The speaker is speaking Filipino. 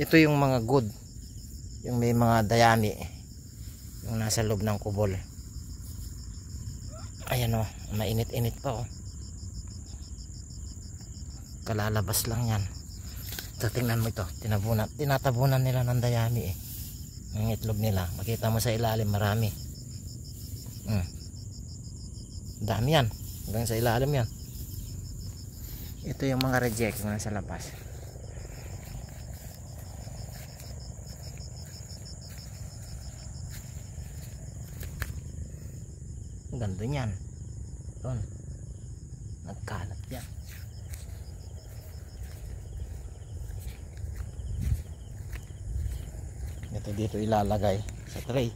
Ito yung mga good, yung may mga dayami, yung nasa loob ng kubol. Ayan o, mainit-init pa o. Kalalabas lang yan. So, tingnan mo ito, tinatabunan nila ng dayami eh. Ang itlog nila, makita mo sa ilalim marami. Dami yan, hanggang sa ilalim yan. Ito yung mga reject na nasa labas. Ganda niyan. Doon, nagkalat yan. Ito dito ilalagay sa tray.